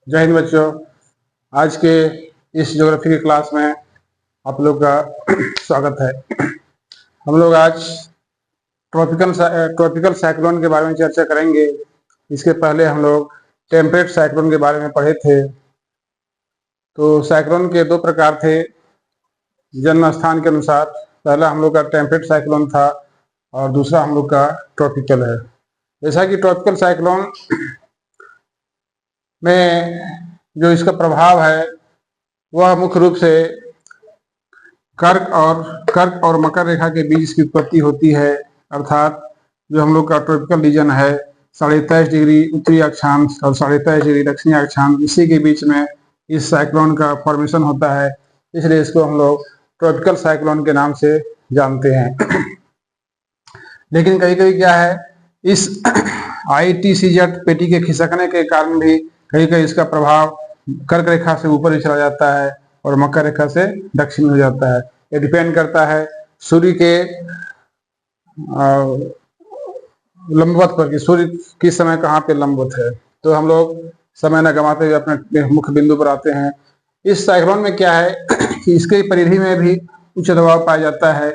जय हिंद बच्चों। आज के इस ज्योग्राफी की क्लास में आप लोग का स्वागत है। हम लोग आज ट्रॉपिकल साइक्लोन के बारे में चर्चा करेंगे। इसके पहले हम लोग टेम्परेट साइक्लोन के बारे में पढ़े थे। तो साइक्लोन के दो प्रकार थे जन्म स्थान के अनुसार। पहला हम लोग का टेम्परेट साइक्लोन था और दूसरा हम लोग का ट्रॉपिकल है। जैसा कि ट्रॉपिकल साइक्लोन में जो इसका प्रभाव है वह मुख्य रूप से कर्क और मकर रेखा के बीच इसकी उत्पत्ति होती है। अर्थात जो हम लोग का ट्रॉपिकल रीजन है 23.5 डिग्री उत्तरी अक्षांश और 23.5 डिग्री दक्षिणी अक्षांश, इसी के बीच में इस साइक्लोन का फॉर्मेशन होता है। इसलिए इसको हम लोग ट्रॉपिकल साइक्लोन के नाम से जानते हैं। लेकिन कभी कभी क्या है, इस ITCZ पेटी के खिसकने के कारण भी कहीं कहीं इसका प्रभाव कर्क रेखा से ऊपर भी चला जाता है और मकर रेखा से दक्षिण हो जाता है। ये डिपेंड करता है सूर्य के लंबवत पर कि सूर्य किस समय कहाँ पे लंबवत है। तो हम लोग समय न गंवाते हुए अपने मुख्य बिंदु पर आते हैं। इस साइक्लोन में क्या है कि इसके परिधि में भी उच्च दबाव पाया जाता है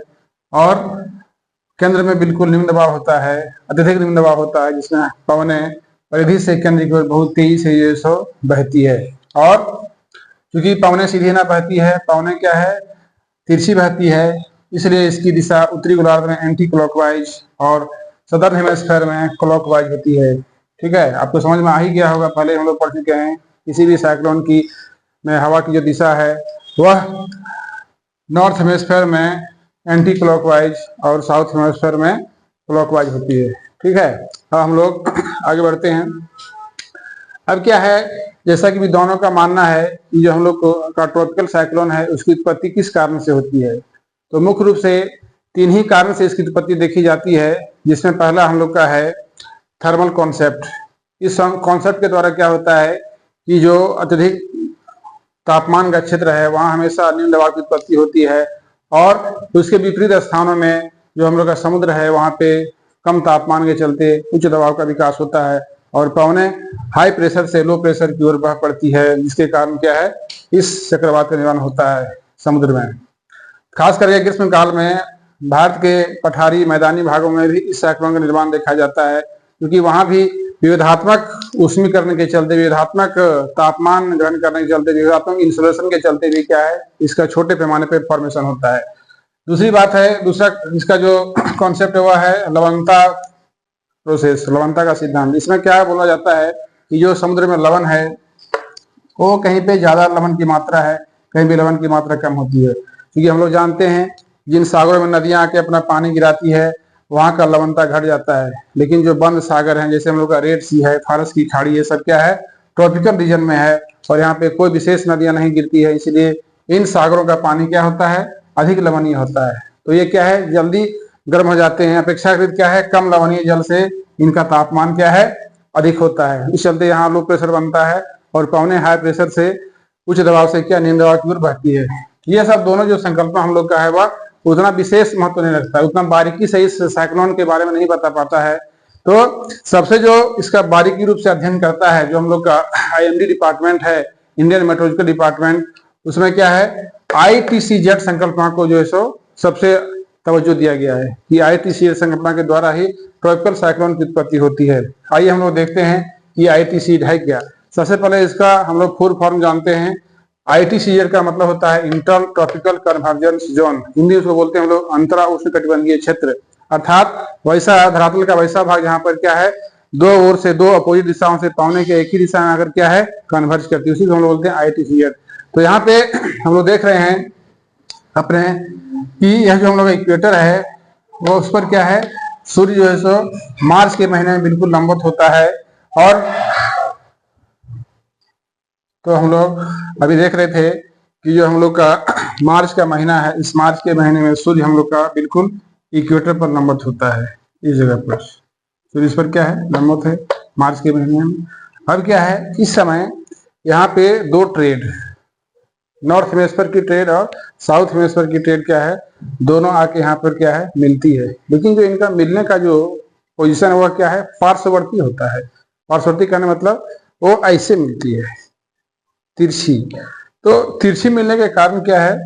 और केंद्र में बिल्कुल निम्न दबाव होता है, अत्यधिक निम्न दबाव होता है, जिसमें पवनें परिधि से केंद्र की ओर बहुत तेजी से ये सो बहती है। और क्योंकि पवनें सीधी ना बहती है, पवनें क्या है तिरछी बहती है, इसलिए इसकी दिशा उत्तरी गोलार्ध में एंटी क्लॉकवाइज और सदर्न हेमिस्फीयर में क्लॉकवाइज होती है। ठीक है, आपको समझ में आ ही गया होगा, पहले हम लोग पढ़ चुके हैं। किसी भी साइक्लोन की में हवा की जो दिशा है वह नॉर्थ हेमिस्फीयर में एंटी क्लॉकवाइज और साउथ हेमिस्फीयर में क्लॉकवाइज होती है। ठीक है, अब हम लोग आगे बढ़ते हैं। अब क्या है, जैसा कि भी दोनों का मानना है कि जो हम लोग का ट्रॉपिकल साइक्लोन है उसकी उत्पत्ति किस कारण से होती है, तो मुख्य रूप से 3 ही कारण से इसकी उत्पत्ति देखी जाती है। जिसमें पहला हम लोग का है थर्मल कॉन्सेप्ट। इस कॉन्सेप्ट के द्वारा क्या होता है कि जो अत्यधिक तापमान का क्षेत्र है वहाँ हमेशा निम्न दबाव की उत्पत्ति होती है और उसके विपरीत स्थानों में जो हम लोग का समुद्र है वहाँ पे कम तापमान के चलते उच्च दबाव का विकास होता है और पवनें हाई प्रेशर से लो प्रेशर की ओर बह पड़ती है, जिसके कारण क्या है इस चक्रवात का निर्माण होता है समुद्र में। खास करके ग्रीष्म काल में भारत के पठारी मैदानी भागों में भी इस साइक्लोन का निर्माण देखा जाता है, क्योंकि वहां भी विविधात्मक ऊष्मीकरण के चलते, विविधात्मक तापमान ग्रहण करने के चलते, विविधात्मक इंसुलेशन के चलते भी क्या है इसका छोटे पैमाने पर फॉर्मेशन होता है। दूसरी बात है, दूसरा इसका जो कॉन्सेप्ट हुआ है लवणता प्रोसेस, लवणता का सिद्धांत। इसमें क्या बोला जाता है कि जो समुद्र में लवण है वो कहीं पे ज्यादा लवण की मात्रा है, कहीं भी लवण की मात्रा कम होती है, क्योंकि हम लोग जानते हैं जिन सागरों में नदियां आके अपना पानी गिराती है वहां का लवणता घट जाता है। लेकिन जो बंद सागर हैं जैसे हम लोग का रेड सी है, फारस की खाड़ी, ये सब क्या है ट्रॉपिकल रीजन में है और यहाँ पे कोई विशेष नदियां नहीं गिरती है, इसलिए इन सागरों का पानी क्या होता है अधिक लवणीय होता है। तो ये क्या है जल्दी गर्म हो जाते हैं, अपेक्षाकृत क्या है कम लवणीय जल से इनका तापमान क्या है अधिक होता है। इस चलते यहाँ लो प्रेशर बनता है और पवनें हाई प्रेशर से उच्च दबाव से क्या निम्न दबाव की ओर बहती है। ये सब दोनों जो संकल्पना हम लोग का है वह उतना विशेष महत्व नहीं रखता है, उतना बारीकी से इस साइक्लोन के बारे में नहीं बता पाता है। तो सबसे जो इसका बारीकी रूप से अध्ययन करता है जो हम लोग का IMD डिपार्टमेंट है, इंडियन मेट्रोलॉजिकल डिपार्टमेंट, उसमें क्या है ITCZ संकल्पना को जो है सो सबसे तवज्जो दिया गया है कि ITCZ संकल्पना के द्वारा ही ट्रॉपिकल साइक्लोन की उत्पत्ति होती है। आइए हम लोग देखते हैं कि ITCZ है क्या। सबसे पहले इसका हम लोग फुल फॉर्म जानते हैं। ITCZ का मतलब होता है inter tropical convergence zone, Hindi उसको बोलते हैं हम लोग अंतरा उष्णकटिबंधीय क्षेत्र। अर्थात वैसा धरातल का वैसा भाग जहाँ पर क्या है दो ओर से, दो अपोजिट दिशाओं से पवनें के एक ही दिशा में अगर क्या है कन्वर्ज करती है, उसी को हम लोग बोलते हैं ITCZ। तो यहाँ पे हम लोग देख रहे हैं अपने कि यह जो हम लोग इक्वेटर है वो उस पर क्या है सूर्य जो है सो मार्च के महीने में बिल्कुल लंबवत होता है। और तो हम लोग अभी देख रहे थे कि जो हम लोग का मार्च का महीना है, इस मार्च के महीने में सूर्य हम लोग का बिल्कुल इक्वेटर पर लंबवत होता है। इस जगह पर सूर्य इस पर क्या है लंबवत है मार्च के महीने में। अब क्या है इस समय यहाँ पे दो ट्रेड, नॉर्थ हेमिस्फीयर की ट्रेड और साउथ हेमिस्फीयर की ट्रेड क्या है दोनों आके यहाँ पर क्या है मिलती है। लेकिन जो इनका मिलने का जो पोजीशन है वह क्या है पार्श्ववर्ती होता है। पार्श्ववर्ती कहने मतलब वो ऐसे मिलती है, तिरछी। तो तिरछी मिलने के कारण क्या है,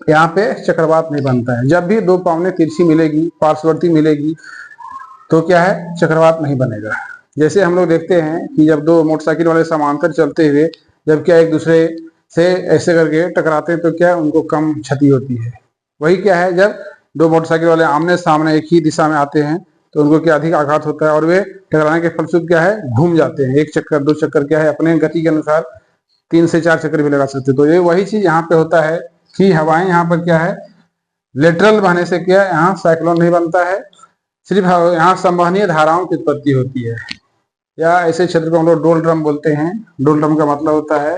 यहाँ पे चक्रवात नहीं बनता है। जब भी दो पावने तिरछी मिलेगी, पार्श्ववर्ती मिलेगी, तो क्या है, चक्रवात नहीं बनेगा। जैसे हम लोग देखते हैं कि जब दो मोटरसाइकिल वाले समांतर चलते हुए जब क्या एक दूसरे से ऐसे करके टकराते हैं तो क्या उनको कम क्षति होती है। वही क्या है, जब दो मोटरसाइकिल वाले आमने सामने एक ही दिशा में आते हैं तो उनको क्या अधिक आघात होता है और वे टकराने के फलस्वरूप क्या है, घूम जाते हैं। एक चक्कर दो चक्कर क्या है, अपने गति के अनुसार 3 से 4 चक्कर भी लगा सकते हैं। तो ये वही चीज यहाँ पे होता है कि हवाएं यहाँ पर क्या है, लेटरल बहने से क्या यहाँ साइक्लोन नहीं बनता है, सिर्फ यहाँ संवहनीय धाराओं की उत्पत्ति होती है। या ऐसे क्षेत्र को हम लोग डोल ड्रम बोलते हैं। डोल ड्रम का मतलब होता है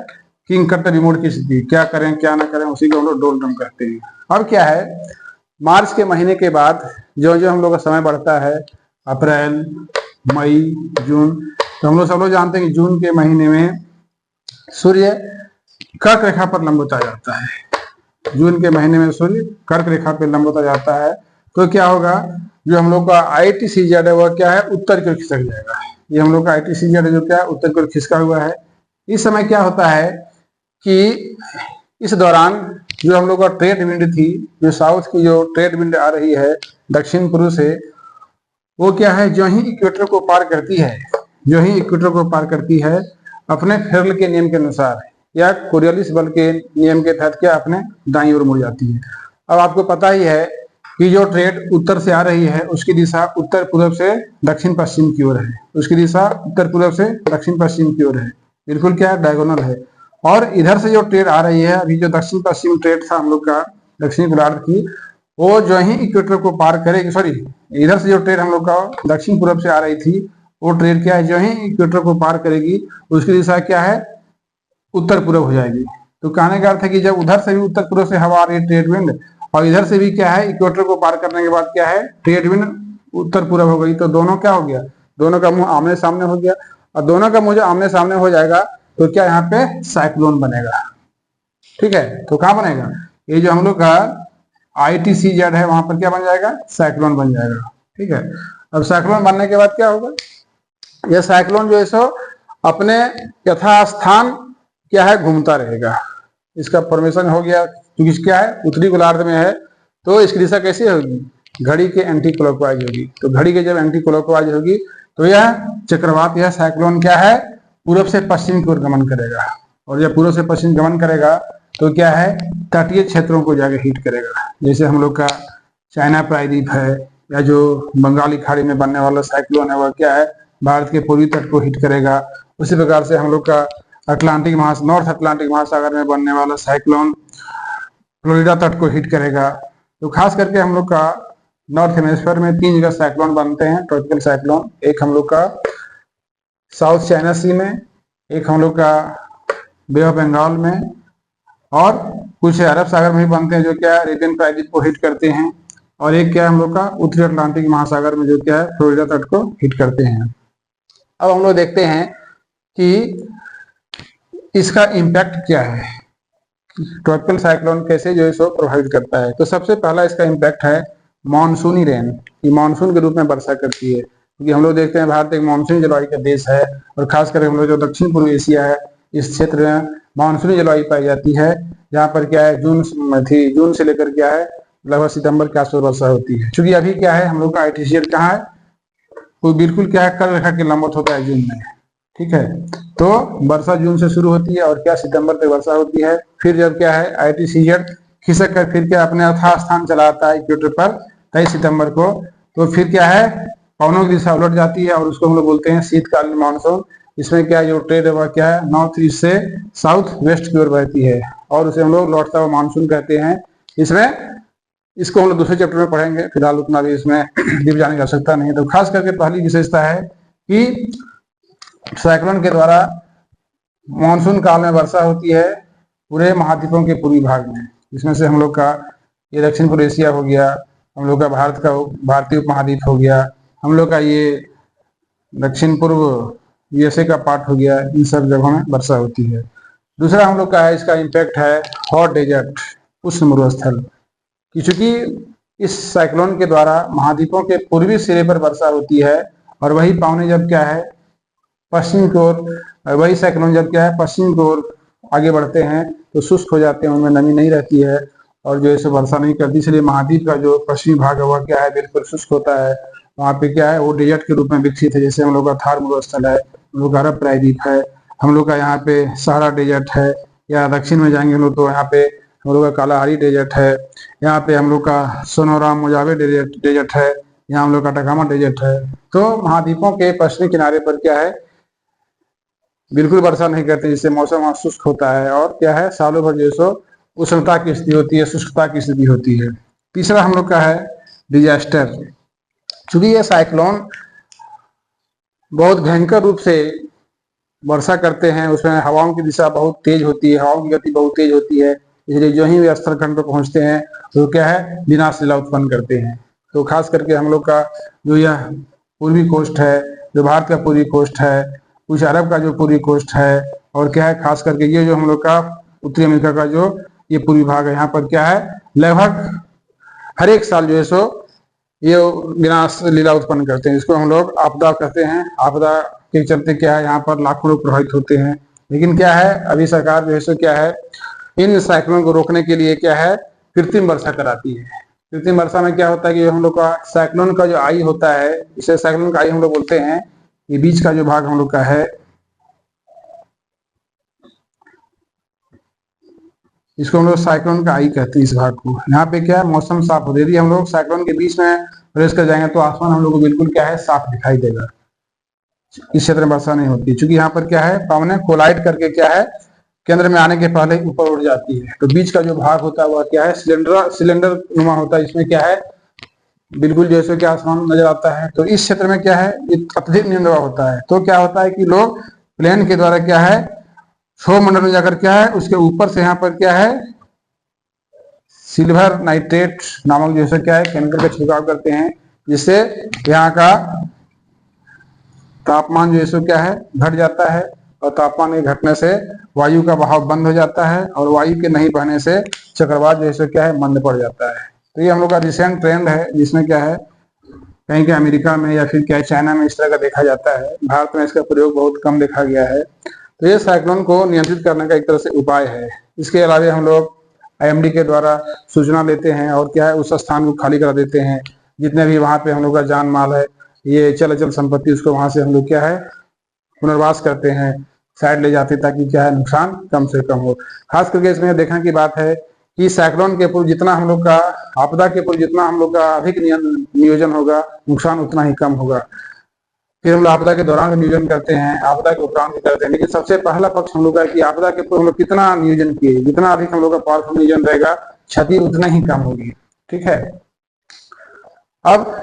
किंग कट रिमोट की स्थिति, क्या करें क्या ना करें, उसी को हम लोग डोल ड्रम कहते हैं। अब क्या है, मार्च के महीने के बाद जो जो हम लोग का समय बढ़ता है, अप्रैल, मई, जून, तो हम लोग सब लोग जानते हैं कि जून के महीने में सूर्य कर्क रेखा पर लंबवत आ जाता है। जून के महीने में सूर्य कर्क रेखा पर लंबवत आ जाता है। तो क्या होगा, जो हम लोग का ITCZ है वह क्या है, उत्तर की ओर खिसक जाएगा। ये हम लोग का ITCZ जो क्या है, उत्तर की ओर खिसका हुआ है। इस समय क्या होता है कि इस दौरान जो हम लोग का ट्रेड विंड थी, जो साउथ की जो ट्रेड विंड आ रही है दक्षिण पूर्व से, वो क्या है, जो ही इक्वेटर को पार करती है, जो ही इक्वेटर को पार करती है अपने फेरल के नियम के अनुसार या कोरियोलिस बल के नियम के तहत क्या अपने दाईं ओर मुड़ जाती है। अब आपको पता ही है कि जो ट्रेड उत्तर से आ रही है उसकी दिशा उत्तर पूर्व से दक्षिण पश्चिम की ओर है, उसकी दिशा उत्तर पूर्व से दक्षिण पश्चिम की ओर है, बिल्कुल क्या है, डायगोनल है। और इधर से जो ट्रेड आ रही है, अभी जो दक्षिण पश्चिम ट्रेड था हम लोग का दक्षिणी गोलार्ध की, वो जो ही इक्वेटर को पार करेगी, सॉरी इधर से जो ट्रेड हम लोग का दक्षिण पूर्व से आ रही थी, वो ट्रेड क्या है, जो ही इक्वेटर को पार करेगी उसकी दिशा क्या है, उत्तर पूर्व हो जाएगी। तो कहने का अर्थ है कि जब उधर से भी उत्तर पूर्व से हवा आ रही है ट्रेड विंड, और इधर से भी क्या है, इक्वेटर को पार करने के बाद क्या है, ट्रेड विंड उत्तर पूर्व हो गई, तो दोनों क्या हो गया, दोनों का मुंह आमने सामने हो गया। और दोनों का मुंह जो आमने सामने हो जाएगा तो क्या यहाँ पे साइक्लोन बनेगा। ठीक है, तो कहाँ बनेगा, ये जो हम लोग का ITCZ है वहां पर क्या बन जाएगा, साइक्लोन बन जाएगा। ठीक है, अब साइक्लोन बनने के बाद क्या होगा, यह साइक्लोन जो है सो अपने यथास्थान क्या है, घूमता रहेगा। इसका फॉर्मेशन हो गया, क्योंकि क्या है, उत्तरी गोलार्ध में है, तो इसकी दिशा कैसे होगी, घड़ी के एंटी क्लॉकवाइज होगी। तो घड़ी के जब एंटी क्लॉकवाइज होगी तो यह चक्रवात, यह साइक्लोन क्या है, पूर्व से पश्चिम की ओर गमन करेगा। और जब पूर्व से पश्चिम गमन करेगा तो क्या है, तटीय क्षेत्रों को जाकर हिट करेगा। जैसे हम लोग का चाइना प्रायद्वीप है, या जो बंगाली खाड़ी में बनने वाला साइक्लोन है वह क्या है, भारत के पूर्वी तट को हिट करेगा। उसी प्रकार से हम लोग का नॉर्थ अटलांटिक महासागर में बनने वाला साइक्लोन फ्लोरिडा तट को हिट करेगा। तो खास करके हम लोग का नॉर्थ हेमिस्फीयर में 3 जगह साइक्लोन बनते हैं, ट्रॉपिकल साइक्लोन। एक हम लोग का साउथ चाइना सी में, एक हम लोग का बे ऑफ बंगाल में, और कुछ अरब सागर में भी बनते हैं जो क्या अरेबियन प्रायद्वीप को हिट करते हैं, और एक क्या हम लोग का उत्तरी अटलांटिक महासागर में जो क्या है फ्लोरिडा तट को हिट करते हैं। अब हम लोग देखते हैं कि इसका इम्पैक्ट क्या है, ट्रॉपिकल साइक्लोन कैसे जो है सो प्रभावित करता है। तो सबसे पहला इसका इम्पैक्ट है मानसूनी रेन, ये मानसून के रूप में वर्षा करती है। क्योंकि हम लोग देखते हैं भारत एक मानसूनी जलवायु का देश है, और खासकर हम लोग जो दक्षिण पूर्व एशिया है इस क्षेत्र में मानसूनी जलवायु पाई जाती है, जहाँ पर क्या है जून से लेकर क्या है लगभग सितंबर के आसपास वर्षा होती है। क्योंकि अभी क्या है, हम लोग का ITCZ कहाँ है, कोई बिल्कुल क्या है, कर्क रेखा के लंबवत होता है जून में। ठीक है, तो वर्षा जून से शुरू होती है और क्या सितंबर तक वर्षा होती है। फिर जब क्या है ITCZ खिसक कर फिर क्या अपने यथास्थान चला आता है इक्वेटर पर 23 सितंबर को, तो फिर क्या है, पवनों की दिशा उलट जाती है और उसको हम लोग बोलते हैं शीतकालीन मानसून। इसमें क्या जो ट्रेड है वह क्या है, नॉर्थ ईस्ट से साउथ वेस्ट की ओर बहती है, और उसे हम लोग लौटता हुआ मानसून कहते हैं। इसको हम लोग दूसरे चैप्टर में पढ़ेंगे, फिलहाल उतना भी इसमें डीप जाने की आवश्यकता नहीं है। तो खास करके पहली विशेषता है कि साइक्लोन के द्वारा मानसून काल में वर्षा होती है पूरे महाद्वीपों के पूर्वी भाग में। इसमें से हम लोग का ये दक्षिण पूर्व एशिया हो गया, हम लोग का भारतीय उपमहाद्वीप हो गया, हम लोग का ये दक्षिण पूर्व USA का पार्ट हो गया, इन सब जगहों में वर्षा होती है। दूसरा हम लोग का है, इसका इम्पैक्ट है हॉट डेजर्ट, उष्ण मरुस्थल। क्योंकि इस साइक्लोन के द्वारा महाद्वीपों के पूर्वी सिरे पर वर्षा होती है, और वही पावने जब क्या है पश्चिम की ओर, वही साइक्लोन जब क्या है पश्चिम की ओर आगे बढ़ते हैं तो शुष्क हो जाते हैं, उनमें नमी नहीं रहती है और जो है सो वर्षा नहीं करती, इसलिए महाद्वीप का जो पश्चिमी भाग है वह क्या है, बिल्कुल शुष्क होता है। वहाँ पे क्या है, वो डेजर्ट के रूप में विकसित है। जैसे हम लोग का थार मरुस्थल है, हम लोग का अरब प्रायद्वीप है, हम लोग का यहाँ पे सहारा डेजर्ट है, या दक्षिण में जाएंगे हम लोग तो यहाँ पे हम लोग का कालाहारी डेजर्ट है, यहाँ पे हम लोग का सोनोरा मोजावे डेजर्ट है, यहाँ हम लोग का अटाकामा डेजर्ट है। तो महाद्वीपों के पश्चिमी किनारे पर क्या है, बिल्कुल वर्षा नहीं करती, जिससे मौसम वहाँ शुष्क होता है और क्या है, सालों भर जो सो उष्णता की स्थिति होती है, शुष्कता की स्थिति होती है। तीसरा हम लोग का है डिजास्टर। चूंकि ये साइक्लोन बहुत भयंकर रूप से वर्षा करते हैं, उसमें हवाओं की दिशा बहुत तेज होती है, हवाओं की गति बहुत तेज होती है, इसलिए जो ही वे स्तर खंड पर पहुंचते हैं तो क्या है, विनाश लीला उत्पन्न करते हैं। तो खास करके हम लोग का जो यह पूर्वी कोस्ट है, जो भारत का पूर्वी कोस्ट है, कुछ अरब का जो पूर्वी कोस्ट है, और क्या है, खास करके ये जो हम लोग का उत्तरी अमेरिका का जो ये पूर्वी भाग है, यहाँ पर क्या है, लगभग हर एक साल जो है सो ये विनाश लीला उत्पन्न करते हैं। इसको हम लोग आपदा कहते हैं। आपदा के चलते क्या है, यहाँ पर लाखों लोग प्रभावित होते हैं। लेकिन क्या है, अभी सरकार जो है सो क्या है, इन साइक्लोन को रोकने के लिए क्या है, कृत्रिम वर्षा कराती है। कृत्रिम वर्षा में क्या होता है कि हम लोग का साइक्लोन का जो आई होता है, इसे साइक्लोन का आई हम लोग बोलते हैं। ये बीच का जो भाग हम लोग का है, इसको हम लोग साइक्लोन का आई कहते हैं इस भाग को। यहाँ पे क्या है, मौसम साफ होती है। यदि हम लोग साइक्लोन के बीच में प्रवेश कर जाएंगे तो आसमान हम लोग को बिल्कुल क्या है, साफ दिखाई देगा। इस क्षेत्र में वर्षा नहीं होती, क्योंकि यहाँ पर क्या है, पवनें कोलाइड करके क्या है, केंद्र में आने के पहले ऊपर उड़ जाती है। तो बीच का जो भाग होता है वह क्या है, सिलेंडर नुमा होता है। इसमें क्या है, बिल्कुल जैसे कि आसमान नजर आता है। तो इस क्षेत्र में क्या है, ये अत्यधिक निम्न दबाव होता है। तो क्या होता है कि लोग प्लेन के द्वारा क्या है, क्षोभ मंडल में जाकर क्या है, उसके ऊपर से यहाँ पर क्या है, सिल्वर नाइट्रेट नामक जैसे क्या है केमिकल का छिड़काव करते हैं, जिससे यहाँ का तापमान जो है क्या है, घट जाता है। और तापमान के घटने से वायु का बहाव बंद हो जाता है, और वायु के नहीं बहने से चक्रवात जो है क्या है, मंद पड़ जाता है। तो ये हम लोग का रिसेंट ट्रेंड है, जिसमें क्या है, कहीं के अमेरिका में या फिर क्या है, चाइना में इस तरह का देखा जाता है। भारत में इसका प्रयोग बहुत कम देखा गया है। तो ये साइक्लोन को नियंत्रित करने का एक तरह से उपाय है। इसके अलावा हम लोग IMD के द्वारा सूचना लेते हैं और क्या है, उस स्थान को खाली करा देते हैं। जितने भी वहां पे हम लोग का जान माल है, ये चल अचल संपत्ति, उसको वहां से हम लोग क्या है, पुनर्वास करते हैं, साइड ले जाते हैं, ताकि क्या है, नुकसान कम से कम हो। खास करके इसमें देखने की बात है कि साइक्लोन के पूर्व जितना हम लोग का, आपदा के पूर्व जितना हम लोग का अधिक नियोजन होगा, नुकसान उतना ही कम होगा। फिर हम लोग आपदा के दौरान नियोजन करते हैं, आपदा के उपरांत भी करते हैं। लेकिन सबसे पहला पक्ष हम लोग का कि आपदा के पूर्व हम लोग कितना नियोजन किए, जितना अधिक हम लोग का पावरफुल नियोजन रहेगा, क्षति उतना ही कम होगी। ठीक है। अब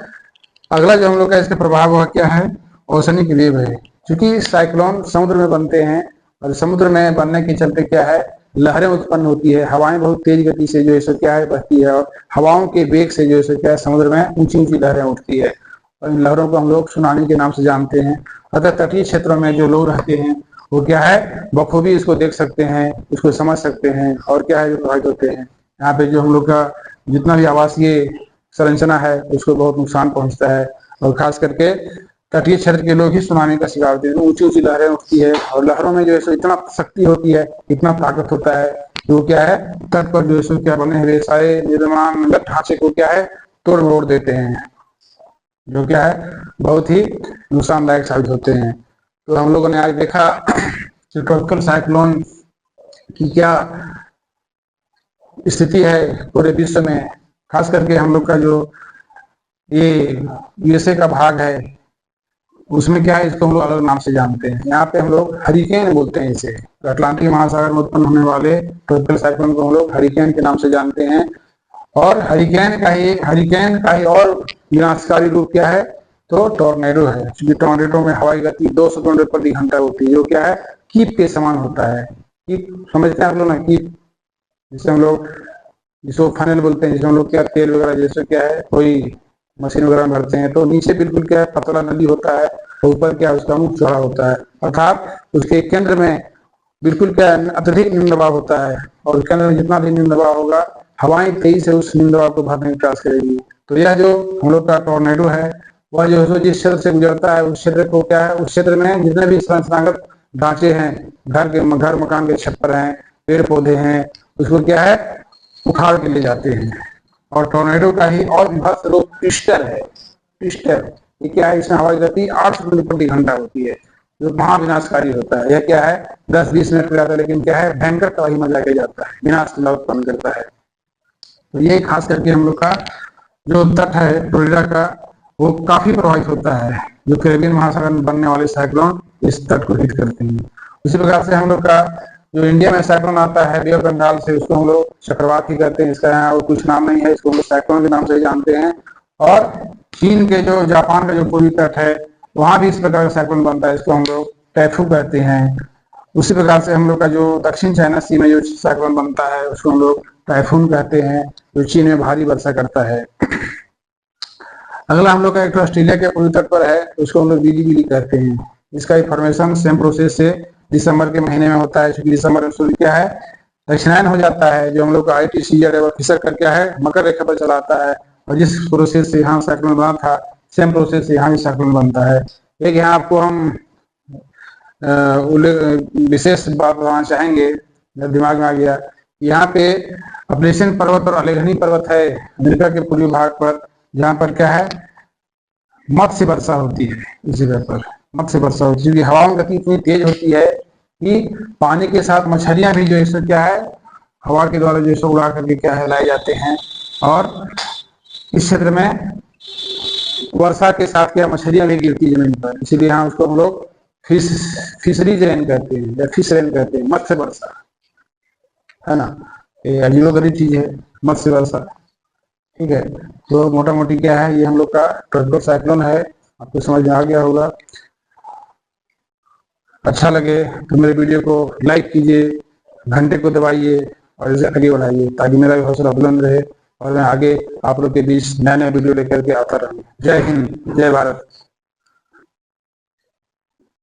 अगला जो हम लोग का इसका प्रभाव वह क्या है, ओशनिक वेव है। क्योंकि साइक्लोन समुद्र में बनते हैं, और समुद्र में बनने के चलते क्या है, लहरें उत्पन्न होती है। हवाएं बहुत तेज गति से जो है क्या है, बहती है, और हवाओं के वेग से जो है क्या है, समुद्र में ऊंची ऊंची लहरें उठती है, और इन लहरों को हम लोग सुनामी के नाम से जानते हैं। अतः तटीय क्षेत्रों में जो लोग रहते हैं वो क्या है, बखूबी इसको देख सकते हैं, इसको समझ सकते हैं, और क्या है, जो प्रभावित होते हैं। यहाँ पे जो हम लोग का जितना भी आवासीय संरचना है उसको बहुत नुकसान पहुंचता है, और खास करके तटीय क्षेत्र के लोग ही सुनामी का शिकार होते हैं। ऊंची ऊंची लहरें उठती है, और लहरों में जो है इतना शक्ति होती है, इतना ताकत होता है, जो क्या है, तट पर जो है क्या बने हुए सारे निर्माण ढांचे को क्या है, तोड़ मरोड़ देते हैं, जो क्या है, बहुत ही नुकसानदायक साबित होते हैं। तो हम लोगों ने आज देखा कि ट्रॉपिकल साइक्लोन की क्या स्थिति है पूरे विश्व में। खास करके हम लोग का जो ये USA का भाग है, उसमें क्या है, इसको हम लोग अलग नाम से जानते हैं। यहाँ पे हम लोग हरिकेन बोलते हैं इसे। तो अटलांटिक महासागर में उत्पन्न होने वाले ट्रॉपिकल साइक्लोन को हम लोग हरिकेन के नाम से जानते हैं। और हरिकेन का ही और विनाशकारी रूप क्या है, तो टॉर्नेडो है। क्योंकि टॉर्नेडो में हवाई गति 200 किलोमीटर प्रति घंटा होती है, जो क्या है, कीप के समान होता है। कीप समझते हैं आप लोग ना, कीप जिसे हम लोग, जिसको फनल बोलते हैं, जिसमें हम लोग क्या तेल वगैरह जैसे क्या है, कोई मशीन वगैरह में भरते हैं, तो नीचे बिल्कुल क्या है, पतला नली होता है, तो ऊपर क्या है, उसका मुख चौड़ा होता है, अर्थात उसके केंद्र में बिल्कुल क्या है, अत्यधिक निम्न दबाव होता है। और केंद्र में जितना भी निम्न दबाव होगा, हवाएं तेजी से उस निम्न दबाव को भरने का प्रयास करेगी। तो यह जो हम लोग का टॉर्नेडो है, वह जो जिस क्षेत्र से गुजरता है, उस क्षेत्र को क्या है, उस क्षेत्र में जितने भी संरचनागत ढांचे हैं, घर मकान के छप्पर हैं, पेड़ पौधे हैं, उसको क्या है उखाड़ के ले जाते हैं। और टोर्नेडो का ही और विभत्स रूप ट्विस्टर है। ट्विस्टर ये क्या है, इसमें हवा की गति 800 किलोमीटर प्रति घंटा होती है, जो महाविनाशकारी होता है। यह क्या है 10-20 मिनट में जाता है, लेकिन क्या है भयंकर तबाही मचा के जाता है, विनाश उत्पन्न करता है। तो ये खास करके हम लोग का जो तट है फ्लोरिडा का वो काफी प्रभावित होता है। जो कैरेबियन महासागर में बनने वाले साइक्लोन इस तट को हिट करते हैं। उसी प्रकार से हम लोग का जो इंडिया में साइक्लोन आता है बे ऑफ बंगाल से, उसको हम लोग चक्रवात ही कहते हैं। इसका यहाँ और कुछ नाम नहीं है, इसको हम लोग साइक्लोन के नाम से जानते हैं। और चीन के जो जापान का जो पूर्वी तट है वहां भी इस प्रकार का साइक्लोन बनता है, इसको हम लोग टैफू कहते हैं। उसी प्रकार से हम लोग का जो दक्षिण चाइना सी में जो साइक्लोन बनता है उसको हम लोग टाइफून कहते हैं, जो चीन में भारी वर्षा करता है। अगला हम लोग का एक ऑस्ट्रेलिया के पूर्वी तट पर है, उसको हम लोग बिली बिली कहते हैं। इसका फॉर्मेशन सेम प्रोसेस से दिसंबर के महीने में होता है, क्योंकि दिसंबर में सूर्य क्या है दक्षिणायन हो जाता है, जो हम लोग का ITCZ है वो खिसक कर क्या है मकर रेखा पर चला आता है। और जिस प्रोसेस से यहाँ साइक्लोन बना था सेम प्रोसेस से यहाँ भी साइक्लोन बनता है। एक यहाँ आपको हम विशेष बात बताना चाहेंगे, दिमाग में आ गया। यहाँ पे अपलेशियन पर्वत और अलेघनी पर्वत है अमेरिका के पूर्वी भाग पर, जहाँ पर क्या है मत्स्य वर्षा होती है। इस जगह पर मत्स्य वर्षा होती है क्योंकि हवा में गति इतनी तेज होती है कि पानी के साथ मछलियां भी जो इससे क्या है हवा के द्वारा जो उड़ा करके क्या है लाए जाते हैं। और इस क्षेत्र में वर्षा के साथ क्या मछलियां भी गिरती जमीन पर, इसीलिए यहाँ उसको हम लोग फिशरीज रेन कहते हैं या फिश रेन कहते हैं, मत्स्य वर्षा है ना। ये अजीबोगरीब चीज है मत्स्य वर्षा, ठीक है। तो मोटा मोटी क्या है ये हम लोग का ट्रॉपिकल साइक्लोन है, आपको समझ में आ गया होगा। अच्छा लगे तो मेरे वीडियो को लाइक कीजिए, घंटे को दबाइए और इसे आगे बढ़ाइए ताकि मेरा भी हौसला बुलंद रहे और मैं आगे आप लोग के बीच नए नए वीडियो लेकर के आता रहूं। जय हिंद, जय भारत।